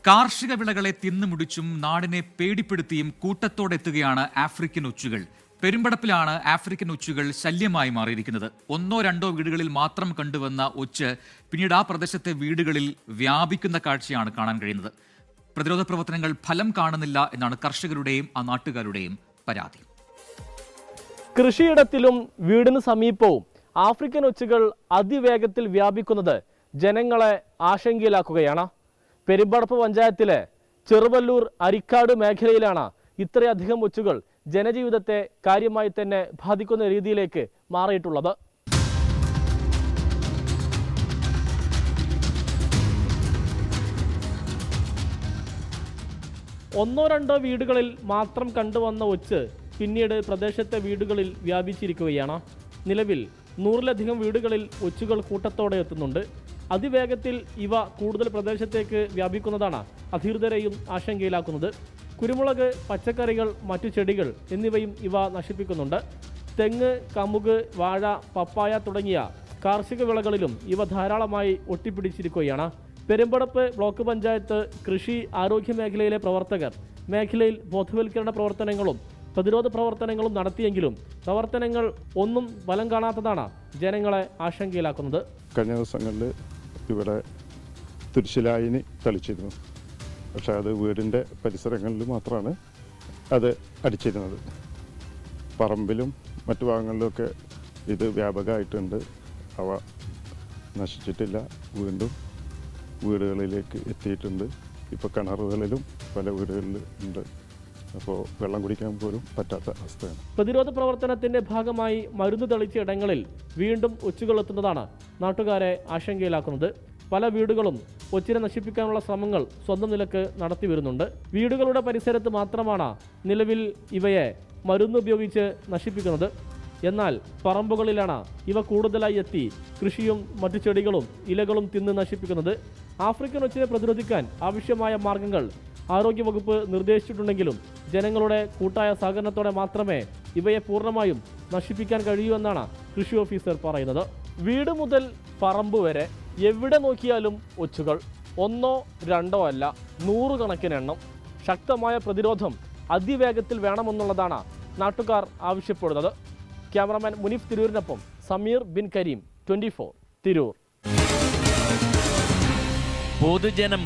കാർഷിക വിളകളെ തിന്നുമുടിച്ചും നാടിനെ പേടിപ്പെടുത്തിയും കൂട്ടത്തോടെത്തുകയാണ് ആഫ്രിക്കൻ ഒച്ചുകൾ. പെരുമ്പടപ്പിലാണ് ആഫ്രിക്കൻ ഒച്ചുകൾ ശല്യമായി മാറിയിരിക്കുന്നത്. ഒന്നോ രണ്ടോ വീടുകളിൽ മാത്രം കണ്ടുവന്ന ഒച്ച് പിന്നീട് ആ പ്രദേശത്തെ വീടുകളിൽ വ്യാപിക്കുന്ന കാഴ്ചയാണ് കാണാൻ കഴിയുന്നത്. പ്രതിരോധ പ്രവർത്തനങ്ങൾ ഫലം കാണുന്നില്ല എന്നാണ് കർഷകരുടെയും ആ നാട്ടുകാരുടെയും പരാതി. കൃഷിയിടത്തിലും വീടിന് സമീപവും ആഫ്രിക്കൻ ഒച്ചുകൾ അതിവേഗത്തിൽ വ്യാപിക്കുന്നത് ജനങ്ങളെ ആശങ്കയിലാക്കുകയാണ്. പെരുമ്പടപ്പ് പഞ്ചായത്തിലെ ചെറുവല്ലൂർ അരിക്കാട് മേഖലയിലാണ് ഇത്രയധികം ഒച്ചുകൾ ജനജീവിതത്തെ കാര്യമായി തന്നെ ബാധിക്കുന്ന രീതിയിലേക്ക് മാറിയിട്ടുള്ളത്. ഒന്നോ രണ്ടോ വീടുകളിൽ മാത്രം കണ്ടുവന്ന ഒച്ച് പിന്നീട് പ്രദേശത്തെ വീടുകളിൽ വ്യാപിച്ചിരിക്കുകയാണ്. നിലവിൽ 100-ലധികം വീടുകളിൽ ഒച്ചുകൾ കൂട്ടത്തോടെ എത്തുന്നുണ്ട്. അതിവേഗത്തിൽ ഇവ കൂടുതൽ പ്രദേശത്തേക്ക് വ്യാപിക്കുന്നതാണ് അധികൃതരെയും ആശങ്കയിലാക്കുന്നത്. കുരുമുളക്, പച്ചക്കറികൾ, മറ്റു ചെടികൾ എന്നിവയും ഇവ നശിപ്പിക്കുന്നുണ്ട്. തെങ്ങ്, കമുക്, വാഴ, പപ്പായ തുടങ്ങിയ കാർഷിക വിളകളിലും ഇവ ധാരാളമായി ഒട്ടിപ്പിടിച്ചിരിക്കുകയാണ്. പെരുമ്പടപ്പ് ബ്ലോക്ക് പഞ്ചായത്ത് കൃഷി ആരോഗ്യ മേഖലയിലെ പ്രവർത്തകർ മേഖലയിൽ ബോധവൽക്കരണ പ്രവർത്തനങ്ങളും പ്രതിരോധ പ്രവർത്തനങ്ങളും നടത്തിയെങ്കിലും പ്രവർത്തനങ്ങൾ ഒന്നും ഫലം കാണാത്തതാണ് ജനങ്ങളെ ആശങ്കയിലാക്കുന്നത്. കഴിഞ്ഞ ദിവസങ്ങളിൽ ഇവിടെ തുരിശിലായിനി തളിച്ചിരുന്നു. പക്ഷേ അത് വീടിൻ്റെ പരിസരങ്ങളിൽ മാത്രമാണ് അത് അടിച്ചിരുന്നത്. പറമ്പിലും മറ്റു ഭാഗങ്ങളിലുമൊക്കെ ഇത് വ്യാപകമായിട്ടുണ്ട്. അവ നശിച്ചിട്ടില്ല, വീണ്ടും വീടുകളിലേക്ക് എത്തിയിട്ടുണ്ട്. ഇപ്പോൾ കിണറുകളിലും പല വീടുകളിൽ ഉണ്ട്. അപ്പോൾ വെള്ളം കുടിക്കാൻ പോലും പറ്റാത്ത അവസ്ഥയാണ്. പ്രതിരോധ പ്രവർത്തനത്തിന്റെ ഭാഗമായി മരുന്ന് തെളിച്ച ഇടങ്ങളിൽ വീണ്ടും ഒച്ചുകൾ എത്തുന്നതാണ് നാട്ടുകാരെ ആശങ്കയിലാക്കുന്നത്. പല വീടുകളും ഒച്ചിനെ നശിപ്പിക്കാനുള്ള ശ്രമങ്ങൾ സ്വന്തം നിലക്ക് നടത്തി വരുന്നുണ്ട്. വീടുകളുടെ പരിസരത്ത് മാത്രമാണ് നിലവിൽ ഇവയെ മരുന്നുപയോഗിച്ച് നശിപ്പിക്കുന്നത്. എന്നാൽ പറമ്പുകളിലാണ് ഇവ കൂടുതലായി എത്തി കൃഷിയും മറ്റു ചെടികളും ഇലകളും തിന്ന് നശിപ്പിക്കുന്നത്. ആഫ്രിക്കൻ ഒച്ചിനെ പ്രതിരോധിക്കാൻ ആവശ്യമായ മാർഗങ്ങൾ ആരോഗ്യവകുപ്പ് നിർദ്ദേശിച്ചിട്ടുണ്ടെങ്കിലും ജനങ്ങളുടെ കൂട്ടായ സഹകരണത്തോടെ മാത്രമേ ഇവയെ പൂർണ്ണമായും നശിപ്പിക്കാൻ കഴിയൂ എന്നാണ് കൃഷി ഓഫീസർ പറയുന്നത്. വീട് മുതൽ പറമ്പ് വരെ എവിടെ നോക്കിയാലും ഒച്ചുകൾ. ഒന്നോ രണ്ടോ അല്ല, 100 കണക്കിന് എണ്ണം. ശക്തമായ പ്രതിരോധം അതിവേഗത്തിൽ വേണമെന്നുള്ളതാണ് നാട്ടുകാർ ആവശ്യപ്പെടുന്നത്. ക്യാമറമാൻ മുനീഫ് തിരൂരിനൊപ്പം സമീർ ബിൻ കരീം, 24 തിരൂർ. പൊതുജനം